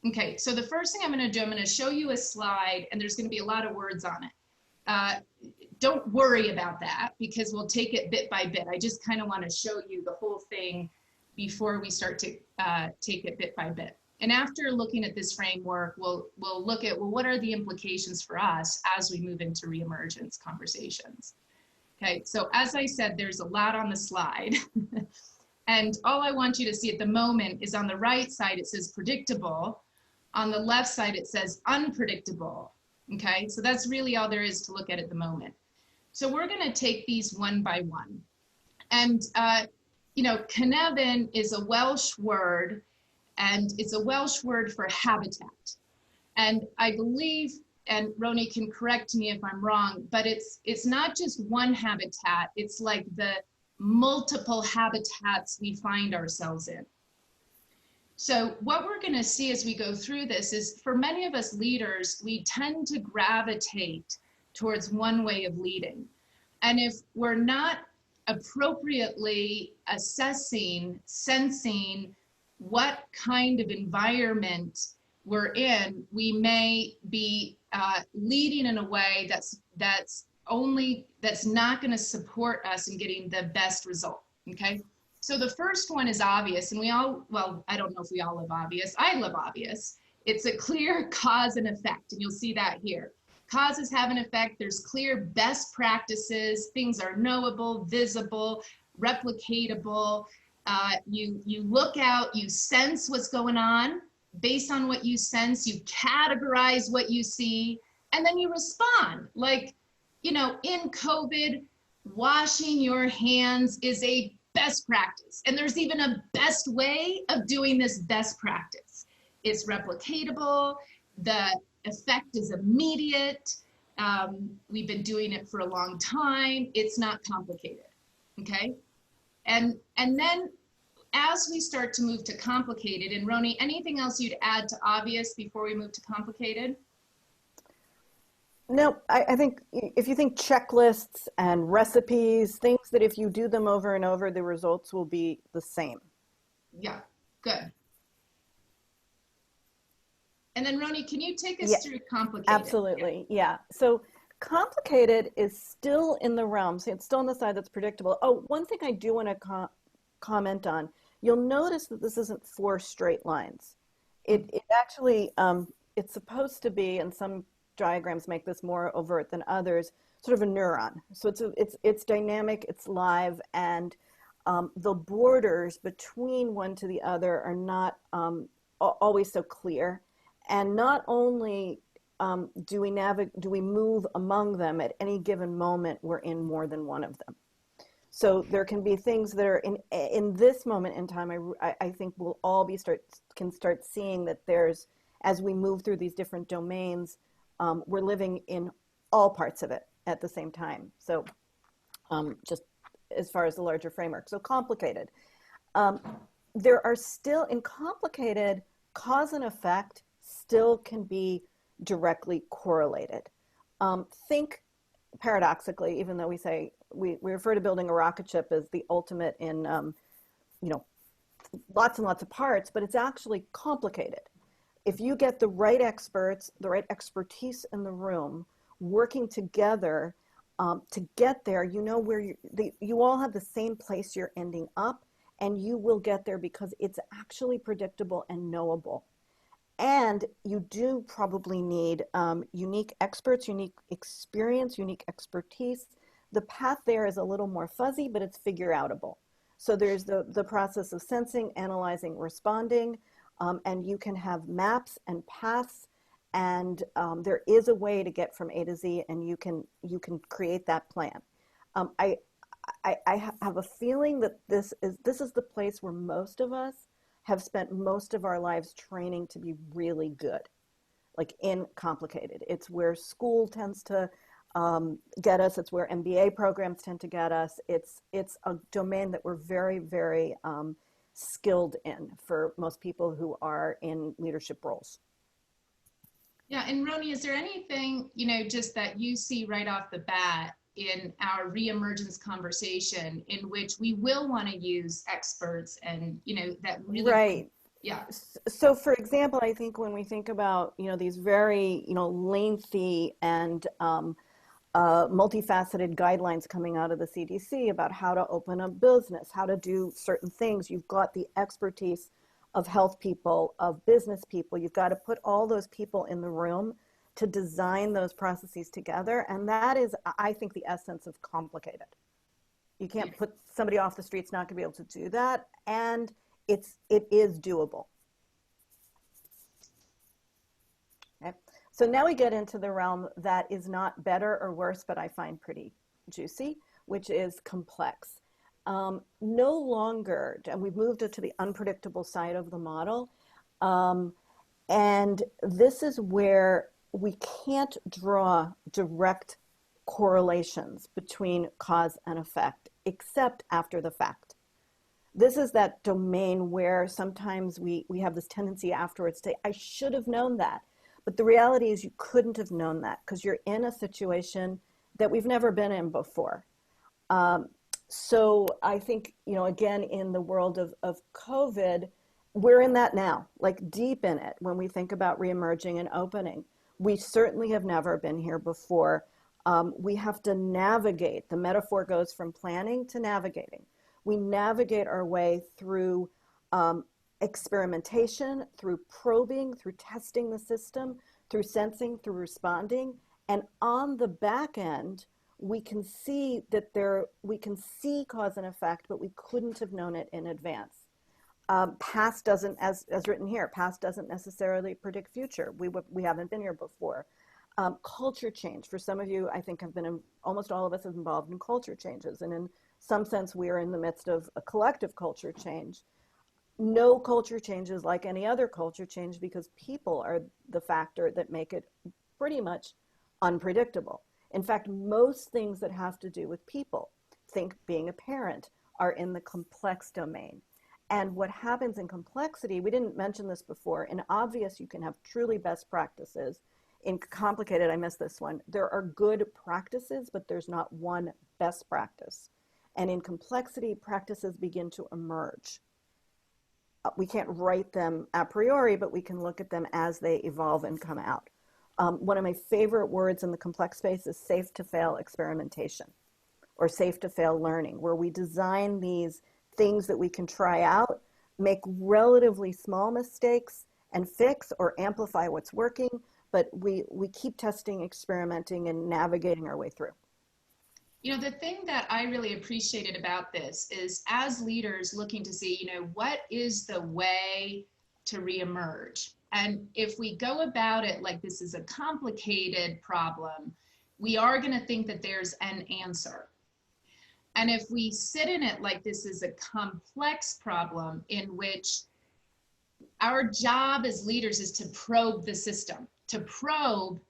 Okay, so the first thing I'm going to do, I'm going to show you a slide, and there's going to be a lot of words on it. Don't worry about that because we'll take it bit by bit. I just kind of want to show you the whole thing before we start to take it bit by bit. And after looking at this framework, we'll look at, well, what are the implications for us as we move into reemergence conversations? Okay, so as I said, there's a lot on the slide. And all I want you to see at the moment is on the right side, it says predictable. On the left side, it says unpredictable. Okay, so that's really all there is to look at the moment. So we're going to take these one by one. And, you know, Cynefin is a Welsh word, and it's a Welsh word for habitat. And I believe, and Ronni can correct me if I'm wrong, but it's not just one habitat, it's like the multiple habitats we find ourselves in. So what we're going to see as we go through this is, for many of us leaders, we tend to gravitate towards one way of leading. And if we're not appropriately assessing, sensing what kind of environment we're in, we may be leading in a way that's not going to support us in getting the best result. Okay. So the first one is obvious, and we all, well, I don't know if we all love obvious. I love obvious. It's a clear cause and effect, and you'll see that here. Causes have an effect. There's clear best practices. Things are knowable, visible, replicatable. You look out, you sense what's going on. Based on what you sense, you categorize what you see, and then you respond. Like, you know, in COVID, washing your hands is a best practice. And there's even a best way of doing this best practice. It's replicatable. The effect is immediate. We've been doing it for a long time. It's not complicated. Okay. And then as we start to move to complicated, and Ronni, anything else you'd add to obvious before we move to complicated? No, I think if you think checklists and recipes, things that if you do them over and over, the results will be the same. Yeah, good. And then Ronni, can you take us through complicated? Absolutely, yeah. So complicated is still in the realm, so it's still on the side that's predictable. Oh, one thing I do want to comment on, you'll notice that this isn't 4 straight lines. It actually, it's supposed to be, and some diagrams make this more overt than others, sort of a neuron. So it's dynamic, it's live, and the borders between one to the other are not always so clear. And not only do we move among them at any given moment, we're in more than one of them. So there can be things that are in this moment in time. I think we'll all can start seeing that there's, as we move through these different domains, we're living in all parts of it at the same time. So just as far as the larger framework. So complicated. There are still, in complicated, cause and effect still can be directly correlated. Think paradoxically, even though we say, we refer to building a rocket ship as the ultimate in, you know, lots and lots of parts, but it's actually complicated. If you get the right experts, the right expertise in the room, working together to get there, you know where you all have the same place you're ending up, and you will get there because it's actually predictable and knowable. And you do probably need unique experts, unique experience, unique expertise. The path there is a little more fuzzy, but it's figure-outable. So there's the process of sensing, analyzing, responding, and you can have maps and paths, and there is a way to get from A to Z, and you can create that plan. I have a feeling that this is the place where most of us have spent most of our lives training to be really good, like in complicated. It's where school tends to get us. It's where MBA programs tend to get us. It's a domain that we're very, very skilled in for most people who are in leadership roles. Yeah, and Ronni, is there anything, you know, just that you see right off the bat in our reemergence conversation in which we will want to use experts and, you know, that really, right. Yeah. So for example, I think when we think about, these very, lengthy and multifaceted guidelines coming out of the CDC about how to open a business, how to do certain things, you've got the expertise of health people, of business people. You've got to put all those people in the room to design those processes together. And that is, I think, the essence of complicated. You can't put somebody off the streets not going to be able to do that. And it is doable. Okay. So now we get into the realm that is not better or worse, but I find pretty juicy, which is complex. No longer, and we've moved it to the unpredictable side of the model. And this is where we can't draw direct correlations between cause and effect, except after the fact. This is that domain where sometimes we have this tendency afterwards to say, I should have known that. But the reality is you couldn't have known that because you're in a situation that we've never been in before. So I think, again, in the world of COVID, we're in that now, like deep in it when we think about reemerging and opening. We certainly have never been here before. We have to navigate. The metaphor goes from planning to navigating. We navigate our way through experimentation, through probing, through testing the system, through sensing, through responding. And on the back end, we can see we can see cause and effect, but we couldn't have known it in advance. Past doesn't, as written here, past doesn't necessarily predict future. We haven't been here before. Culture change, for some of you, I think almost all of us have been involved in culture changes. And in some sense, we are in the midst of a collective culture change. No culture change is like any other culture change because people are the factor that make it pretty much unpredictable. In fact, most things that have to do with people, think being a parent, are in the complex domain. And what happens in complexity, we didn't mention this before, in obvious you can have truly best practices. In complicated, I missed this one. There are good practices, but there's not one best practice. And in complexity, practices begin to emerge. We can't write them a priori, but we can look at them as they evolve and come out. One of my favorite words in the complex space is safe to fail experimentation or safe to fail learning, where we design these things that we can try out, make relatively small mistakes and fix or amplify what's working, but we keep testing, experimenting, and navigating our way through. The thing that I really appreciated about this is as leaders looking to see, what is the way to reemerge? And if we go about it like this is a complicated problem, we are going to think that there's an answer. And if we sit in it like this is a complex problem in which our job as leaders is to probe the system, to probe,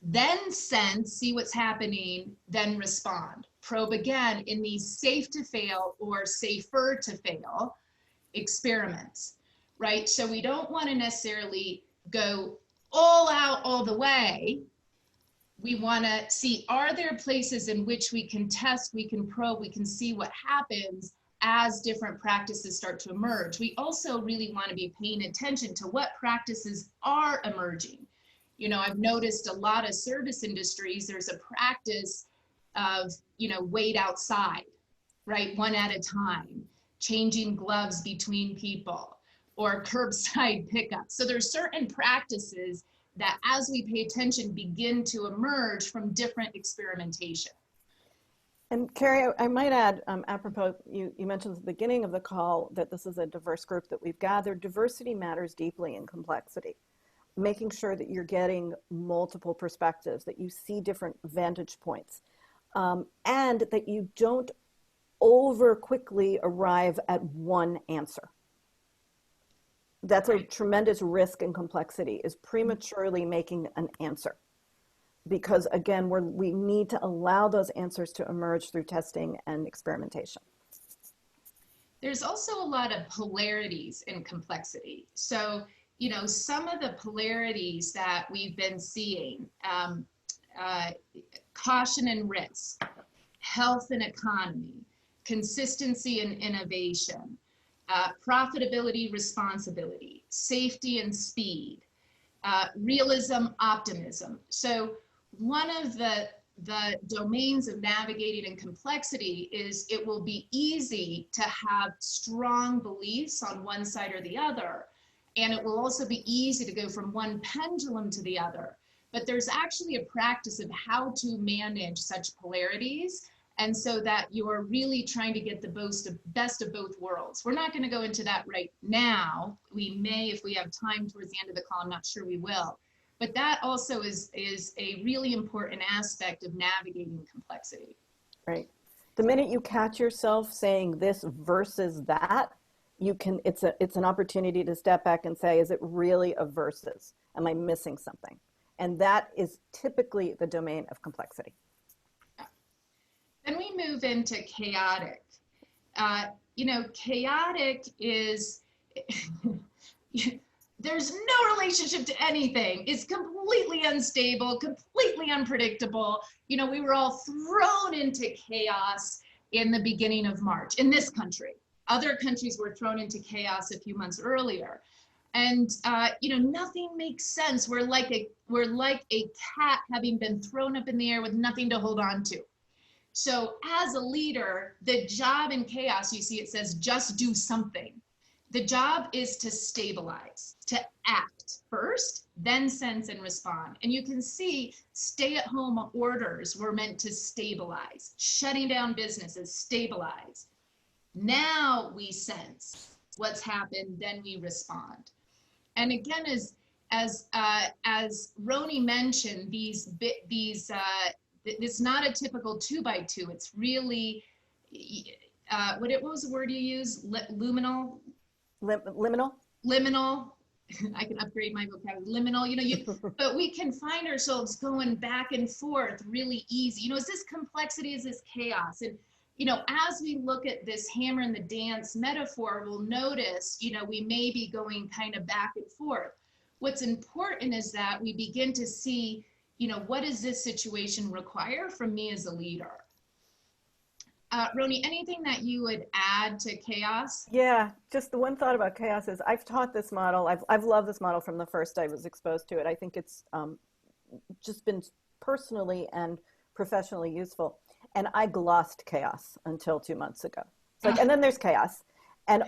then sense, see what's happening, then respond. Probe again in these safe to fail or safer to fail experiments, right? So we don't want to necessarily go all out all the way. We want to see, are there places in which we can test, we can probe, we can see what happens as different practices start to emerge. We also really want to be paying attention to what practices are emerging. I've noticed a lot of service industries, there's a practice of, wait outside, right? One at a time, changing gloves between people, or curbside pickup. So there's certain practices that as we pay attention begin to emerge from different experimentation. And Kari, I might add, apropos, you mentioned at the beginning of the call that this is a diverse group that we've gathered. Diversity matters deeply in complexity. Making sure that you're getting multiple perspectives, that you see different vantage points, and that you don't over quickly arrive at one answer. That's a tremendous risk in complexity, is prematurely making an answer. Because again, we need to allow those answers to emerge through testing and experimentation. There's also a lot of polarities in complexity. So, some of the polarities that we've been seeing, caution and risk, health and economy, consistency and innovation, profitability, responsibility. safety and speed, realism, optimism. So one of the domains of navigating in complexity is it will be easy to have strong beliefs on one side or the other. And it will also be easy to go from one pendulum to the other. But there's actually a practice of how to manage such polarities. And so that you're really trying to get the best of both worlds. We're not going to go into that right now. We may, if we have time towards the end of the call, I'm not sure we will. But that also is a really important aspect of navigating complexity. Right. The minute you catch yourself saying this versus that, it's an opportunity to step back and say, is it really a versus? Am I missing something? And that is typically the domain of complexity. Then we move into chaotic. Chaotic is, there's no relationship to anything. It's completely unstable, completely unpredictable. We were all thrown into chaos in the beginning of March in this country. Other countries were thrown into chaos a few months earlier. And, nothing makes sense. We're like a cat having been thrown up in the air with nothing to hold on to. So as a leader, the job in chaos, you see, it says, just do something. The job is to stabilize, to act first, then sense and respond. And you can see stay-at-home orders were meant to stabilize. Shutting down businesses, stabilize. Now we sense what's happened, then we respond. And again, as Ronni mentioned, it's not a typical 2x2. It's really, what was the word you use? Liminal? Liminal. I can upgrade my vocabulary. Liminal, but we can find ourselves going back and forth really easy. Is this complexity? Is this chaos? And, as we look at this hammer and the dance metaphor, we'll notice, we may be going kind of back and forth. What's important is that we begin to see, what does this situation require from me as a leader? Ronni, anything that you would add to chaos? Yeah, just the one thought about chaos is I've taught this model. I've loved this model from the first I was exposed to it. I think it's just been personally and professionally useful. And I glossed chaos until 2 months ago. It's like, and then there's chaos. And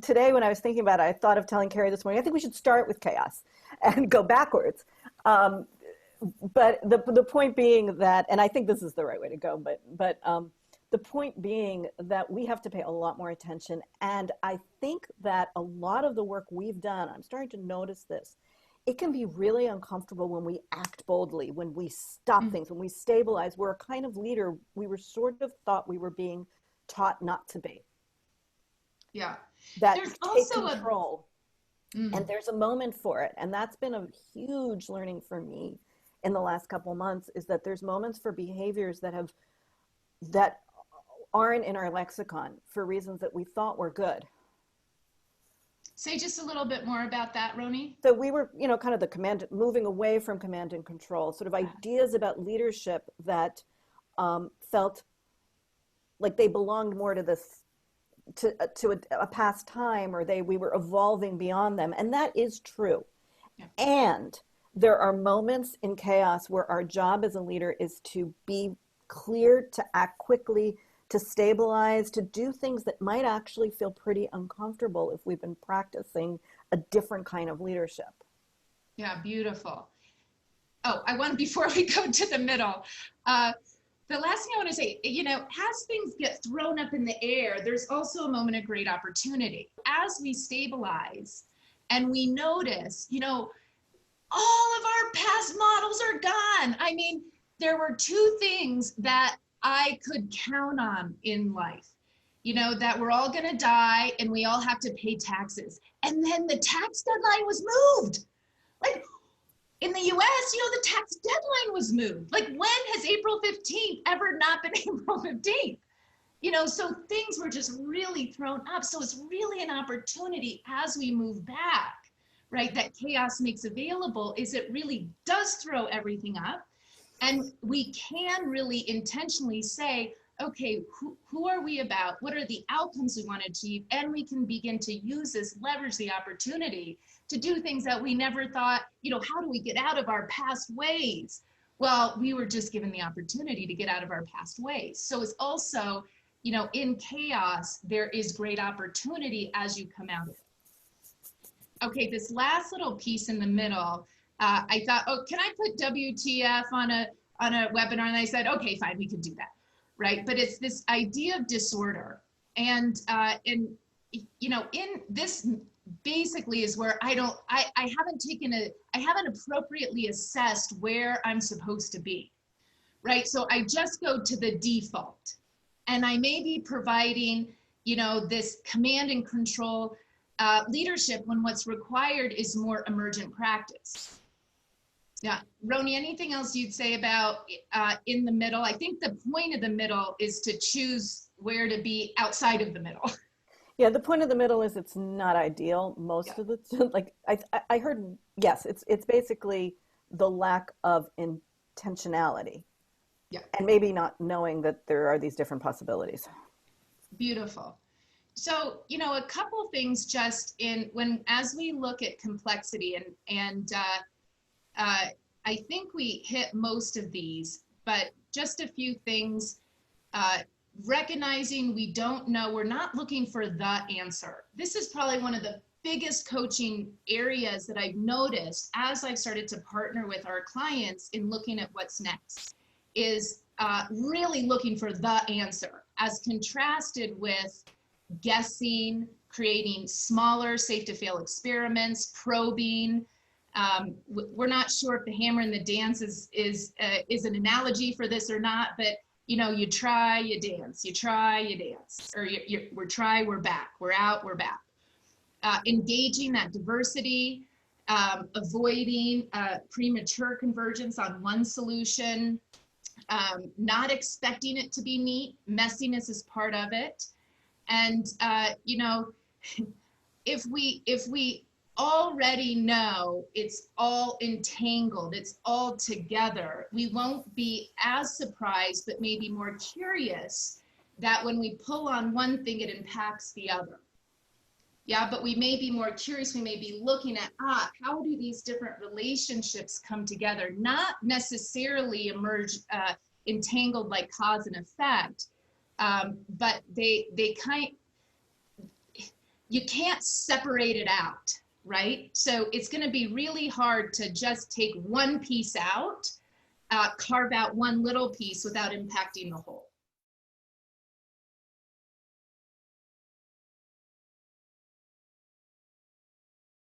today when I was thinking about it, I thought of telling Kari this morning, I think we should start with chaos and go backwards. But the point being that, and I think this is the right way to go, but the point being that we have to pay a lot more attention. And I think that a lot of the work we've done, I'm starting to notice this, it can be really uncomfortable when we act boldly, when we stop things, when we stabilize. We're a kind of leader we were sort of thought we were being taught not to be. Yeah. That there's also control. And there's a moment for it. And that's been a huge learning for me in the last couple of months, is that there's moments for behaviors that aren't in our lexicon for reasons that we thought were good. Say just a little bit more about that, Ronni. So we were, kind of moving away from command and control, sort of ideas about leadership that felt like they belonged more to this, to a past time, or we were evolving beyond them. And that is true. Yeah. And there are moments in chaos where our job as a leader is to be clear, to act quickly, to stabilize, to do things that might actually feel pretty uncomfortable if we've been practicing a different kind of leadership. Yeah, beautiful. Oh, before we go to the middle, the last thing I want to say, as things get thrown up in the air, there's also a moment of great opportunity. As we stabilize and we notice, all of our past models are gone. I mean, there were two things that I could count on in life, that we're all going to die and we all have to pay taxes. And then the tax deadline was moved. Like in the US, the tax deadline was moved. Like, when has April 15th ever not been April 15th? So things were just really thrown up. So it's really an opportunity as we move back, right? That chaos makes available is it really does throw everything up. And we can really intentionally say, okay, who are we about? What are the outcomes we want to achieve? And we can begin to use this, leverage the opportunity to do things that we never thought, how do we get out of our past ways? Well, we were just given the opportunity to get out of our past ways. So it's also, in chaos, there is great opportunity as you come out of it. Okay, this last little piece in the middle, I thought, oh, can I put WTF on a webinar? And I said, okay, fine, we could do that, right? But it's this idea of disorder. And in this basically is where I haven't appropriately assessed where I'm supposed to be, right? So I just go to the default, and I may be providing, this command and control leadership when what's required is more emergent practice. Yeah, Ronni, anything else you'd say about in the middle? I think the point of the middle is to choose where to be outside of the middle. Yeah, the point of the middle is it's not ideal. Most of the like I heard, yes, it's basically the lack of intentionality. Yeah. And maybe not knowing that there are these different possibilities. Beautiful. So, a couple things just as we look at complexity and I think we hit most of these, but just a few things, recognizing we don't know, we're not looking for the answer. This is probably one of the biggest coaching areas that I've noticed as I've started to partner with our clients in looking at what's next, is really looking for the answer, as contrasted with guessing, creating smaller, safe to fail experiments, probing. We're not sure if the hammer and the dance is an analogy for this or not, but you try, you dance, you try, you dance, or we're back, we're out, we're back. Engaging that diversity, avoiding premature convergence on one solution, not expecting it to be neat, messiness is part of it. And, if we already know it's all entangled, it's all together, we won't be as surprised, but maybe more curious that when we pull on one thing, it impacts the other. Yeah, but we may be more curious, we may be looking at, how do these different relationships come together? Not necessarily emerge entangled like cause and effect, but you can't separate it out, right? So it's going to be really hard to just take one piece out, carve out one little piece without impacting the whole.